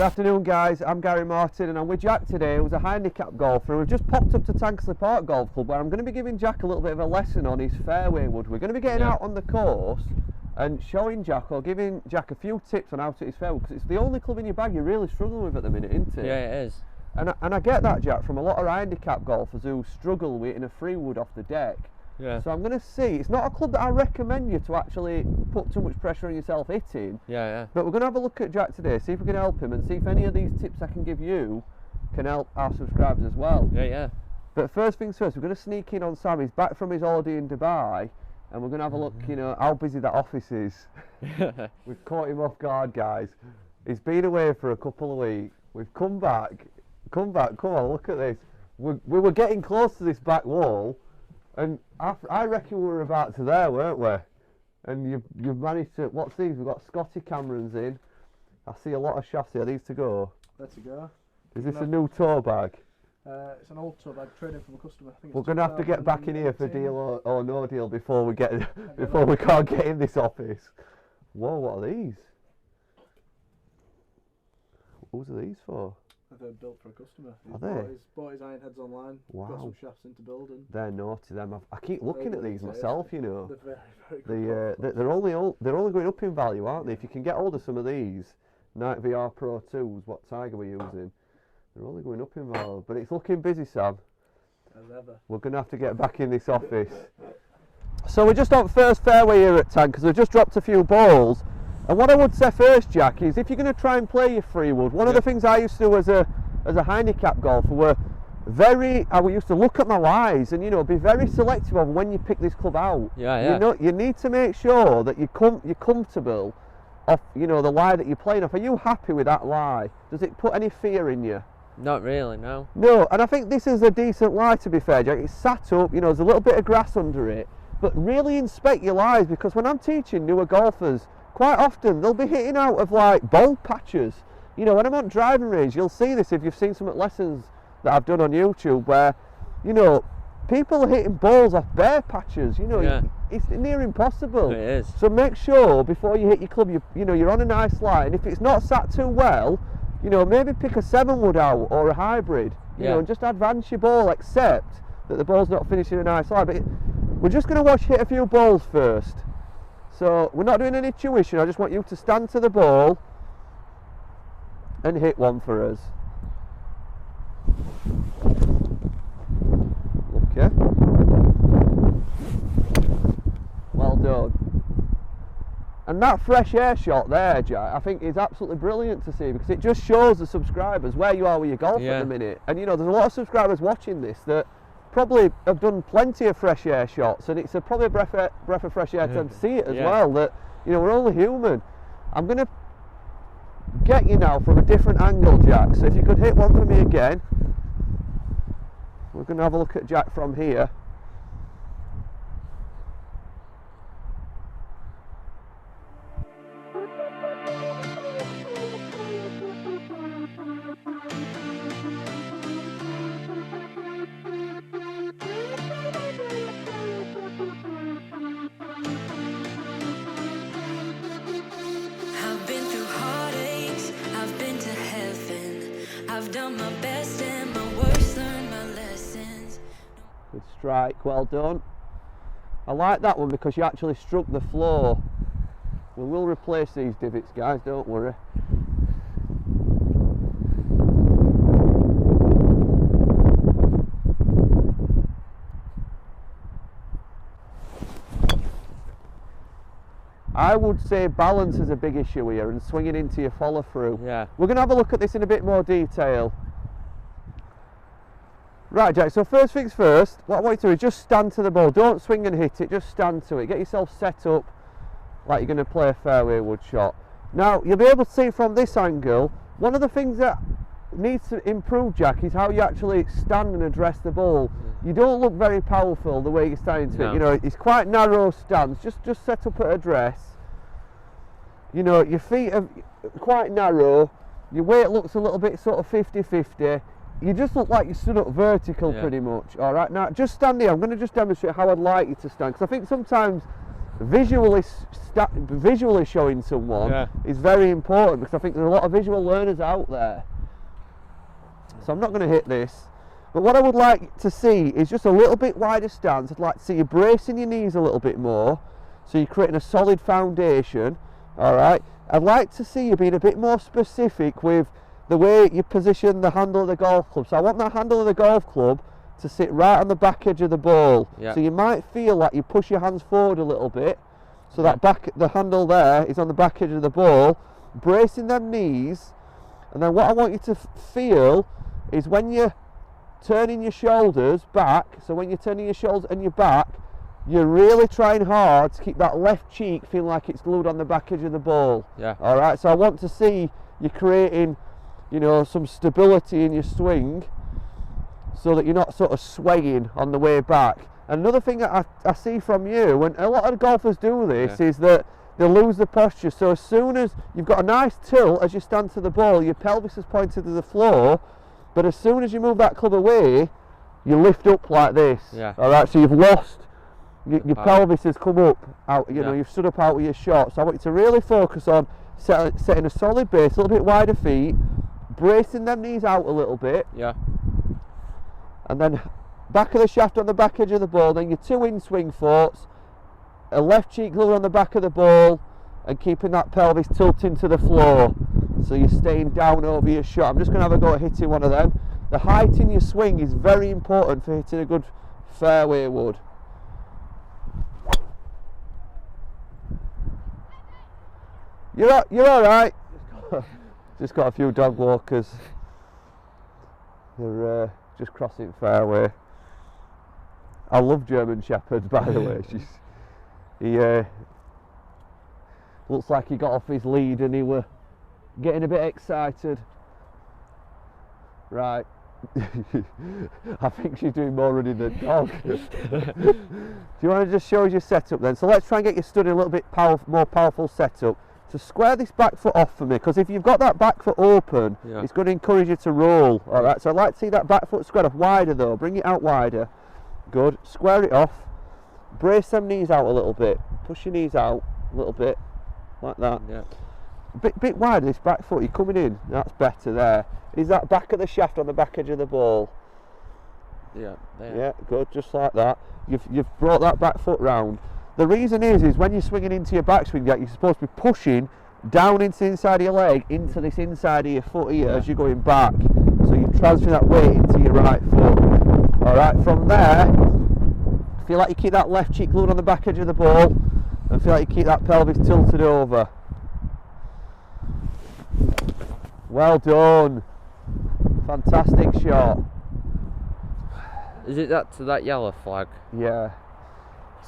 Afternoon guys, I'm Gary Martin and I'm with Jack today, who's a handicap golfer. We've just popped up to Tankersley Park Golf Club where I'm going to be giving Jack a little bit of a lesson on his fairway wood. We're going to be getting out on the course and showing Jack, or giving Jack a few tips on how to hit his fairway, because it's the only club in your bag you're really struggling with at the minute, isn't it? Yeah, it is. And I get that, Jack, from a lot of handicap golfers who struggle with hitting a free wood off the deck. Yeah. So I'm going to see, it's not a club that I recommend you to actually put too much pressure on yourself hitting. Yeah. But we're going to have a look at Jack today, see if we can help him and see if any of these tips I can give you can help our subscribers as well. Yeah. But first things first, we're going to sneak in on Sam. He's back from his holiday in Dubai and we're going to have a look, you know, how busy that office is. We've caught him off guard, guys. He's been away for a couple of weeks. We've come back, come on, look at this. We were getting close to this back wall. And I reckon we were about to there, weren't we? And you've managed to. What's these? We've got Scotty Camerons in. I see a lot of shafts here. Are these to go? There to go. Is this a new tour bag? It's an old tour bag, trading from a customer. I think We're going to have to get back in here for deal or no deal before we can't get in this office. Whoa, what are these? Who's are these for? They're built for a customer. He's bought his iron heads online. Wow. Got some shafts into building. They're naughty, them. I keep looking at these myself, you know. They're very good. They're only going up in value, aren't they? If you can get hold of some of these Night VR Pro 2s, what Tiger we're using, they're only going up in value. But it's looking busy, Sam. As ever. We're going to have to get back in this office. So we're just on first fairway here at Tank, because we've just dropped a few balls. And what I would say first, Jack, is if you're going to try and play your free wood, one of the things I used to do as a handicap golfer were I used to look at my lies and, you know, be very selective of when you pick this club out. You need to make sure that you're comfortable off, you know, the lie that you're playing off. Are you happy with that lie? Does it put any fear in you? Not really, no. No, and I think this is a decent lie, to be fair, Jack. It's sat up, you know, there's a little bit of grass under it, but really inspect your lies, because when I'm teaching newer golfers, quite often they'll be hitting out of like bowl patches. You know, when I'm on driving range, you'll see this if you've seen some lessons that I've done on YouTube where, you know, people are hitting balls off bare patches. You know, it's near impossible. It is. So make sure before you hit your club, you're on a nice line. If it's not sat too well, you know, maybe pick a 7-wood out or a hybrid. You know, and just advance your ball, except that the ball's not finishing a nice line. But we're just going to watch hit a few balls first. So we're not doing any tuition, I just want you to stand to the ball and hit one for us. Okay. Well done. And that fresh air shot there, Jack, I think is absolutely brilliant to see, because it just shows the subscribers where you are with your golf at the minute. And you know, there's a lot of subscribers watching this that probably have done plenty of fresh air shots, and it's probably a breath of fresh air to them to see it as well, that, you know, we're only human. I'm going to get you now from a different angle, Jack, so if you could hit one for me again. We're going to have a look at Jack from here. I've done my best and my worst, learned my lessons. Good strike, well done. I like that one because you actually struck the floor. We will replace these divots, guys, don't worry. I would say balance is a big issue here, and swinging into your follow through. Yeah. We're going to have a look at this in a bit more detail. Right, Jack, so first things first, what I want you to do is just stand to the ball. Don't swing and hit it, just stand to it. Get yourself set up like you're going to play a fairway wood shot. Now, you'll be able to see from this angle, one of the things that needs to improve, Jack, is how you actually stand and address the ball. You don't look very powerful the way you're standing to it. You know, it's quite narrow stance. Just set up at address. You know, your feet are quite narrow. Your weight looks a little bit sort of 50-50. You just look like you stood up vertical pretty much. All right, now just stand here. I'm going to just demonstrate how I'd like you to stand, because I think sometimes visually showing someone is very important, because I think there's a lot of visual learners out there. So I'm not going to hit this, but what I would like to see is just a little bit wider stance. I'd like to see you bracing your knees a little bit more, so you're creating a solid foundation. Alright, I'd like to see you being a bit more specific with the way you position the handle of the golf club. So I want that handle of the golf club to sit right on the back edge of the ball. So you might feel like you push your hands forward a little bit, so that the handle there is on the back edge of the ball, bracing them knees. And then what I want you to feel is when you're turning your shoulders back, so when you're turning your shoulders and your back, you're really trying hard to keep that left cheek feeling like it's glued on the back edge of the ball. Alright, so I want to see you creating, you know, some stability in your swing, so that you're not sort of swaying on the way back. Another thing that I see from you, and a lot of golfers do this, is that they lose the posture. So as soon as you've got a nice tilt as you stand to the ball, your pelvis is pointed to the floor, but as soon as you move that club away, you lift up like this. Alright, so you've lost, your pelvis has come up, out. You know, you've stood up out with your shot. So I want you to really focus on setting a solid base, a little bit wider feet, bracing them knees out a little bit. And then back of the shaft on the back edge of the ball, then your 2 in-swing thoughts, a left cheek glued on the back of the ball, and keeping that pelvis tilting to the floor, so you're staying down over your shot. I'm just going to have a go at hitting one of them. The height in your swing is very important for hitting a good fairway wood. You're all right. Just got a few dog walkers. They're just crossing fairway. I love German Shepherds, by the way. He looks like he got off his lead and he were getting a bit excited. Right. I think she's doing more running than dog. Do you want to just show us your setup then? So let's try and get you stood in a little bit more powerful setup. So square this back foot off for me, because if you've got that back foot open, it's going to encourage you to roll. Alright, so I'd like to see that back foot squared off wider though. Bring it out wider. Good. Square it off. Brace them knees out a little bit. Push your knees out a little bit, like that. Bit wider this back foot. You're coming in. That's better there. Is that back of the shaft on the back edge of the ball? There. Yeah, good. Just like that. You've brought that back foot round. The reason is when you're swinging into your backswing, you're supposed to be pushing down into the inside of your leg, into this inside of your foot here as you're going back. So you transfer that weight into your right foot. Alright, from there, feel like you keep that left cheek glued on the back edge of the ball, and feel like you keep that pelvis tilted over. Well done. Fantastic shot. Is it that yellow flag? Yeah.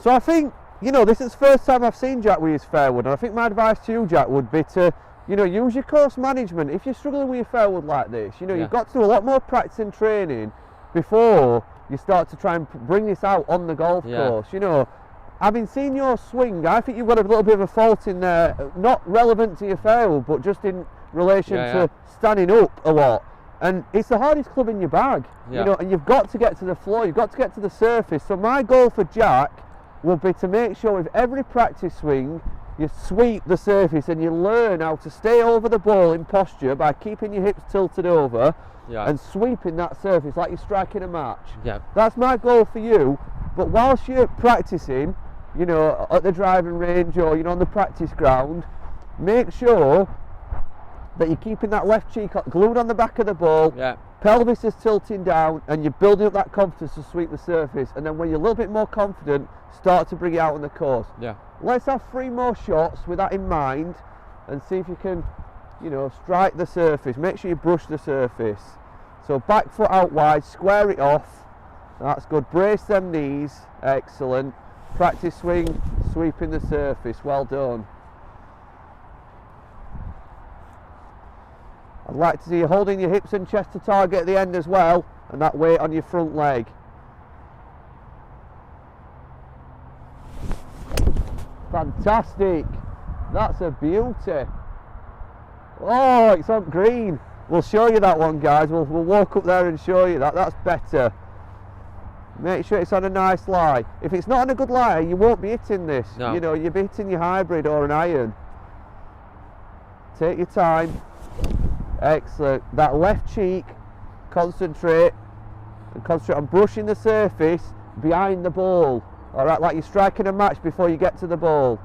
So I think, you know, this is the first time I've seen Jack with his fairwood, and I think my advice to you, Jack, would be to, you know, use your course management. If you're struggling with your fairwood like this, you know, you've got to do a lot more practice and training before you start to try and bring this out on the golf course. You know, having seen your swing, I think you've got a little bit of a fault in there, not relevant to your fairwood, but just in relation to standing up a lot. And it's the hardest club in your bag, you know, and you've got to get to the floor, you've got to get to the surface. So my goal for Jack will be to make sure with every practice swing you sweep the surface and you learn how to stay over the ball in posture by keeping your hips tilted over and sweeping that surface like you're striking a match. That's my goal for you. But whilst you're practicing, you know, at the driving range or, you know, on the practice ground, make sure that you're keeping that left cheek glued on the back of the ball, pelvis is tilting down, and you're building up that confidence to sweep the surface. And then when you're a little bit more confident, start to bring it out on the course. Let's have 3 more shots with that in mind and see if you can, you know, strike the surface. Make sure you brush the surface. So back foot out wide, square it off. That's good. Brace them knees. Excellent. Practice swing, sweeping the surface. Well done. I'd like to see you holding your hips and chest to target at the end as well, and that weight on your front leg. Fantastic. That's a beauty. Oh, it's on green. We'll show you that one, guys. We'll walk up there and show you that. That's better. Make sure it's on a nice lie. If it's not on a good lie, you won't be hitting this. No. You know, you'll be hitting your hybrid or an iron. Take your time. Excellent. That left cheek, concentrate. And concentrate on brushing the surface behind the ball. Alright, like you're striking a match before you get to the ball.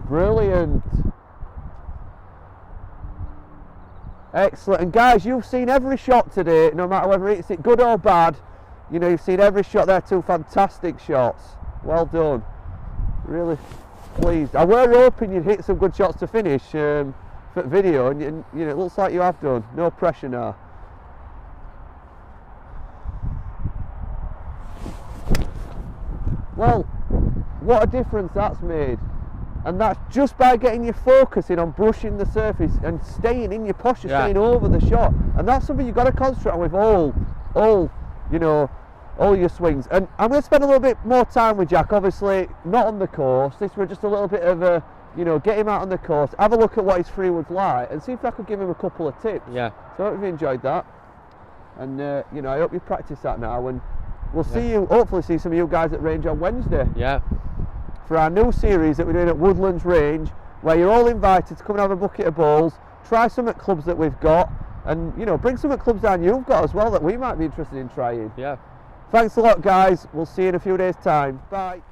Brilliant. Excellent. And guys, you've seen every shot today, no matter whether it's good or bad. You know, you've seen every shot. They're two fantastic shots. Well done. Really pleased. I were hoping you'd hit some good shots to finish for video, and you know, it looks like you have done. No pressure now. Well, what a difference that's made. And that's just by getting you focusing on brushing the surface and staying in your posture, staying over the shot. And that's something you've got to concentrate on with all your swings. And I'm going to spend a little bit more time with Jack, obviously not on the course. This was just a little bit of a, you know, get him out on the course, have a look at what his free wood's like, and see if I could give him a couple of tips. Yeah. So I hope you enjoyed that. And, you know, I hope you practice that now. And we'll see you, hopefully see some of you guys at range on Wednesday. Yeah. For our new series that we're doing at Woodlands Range, where you're all invited to come and have a bucket of balls, try some at clubs that we've got, and you know, bring some at clubs down you've got as well that we might be interested in trying. Yeah. Thanks a lot, guys. We'll see you in a few days' time. Bye.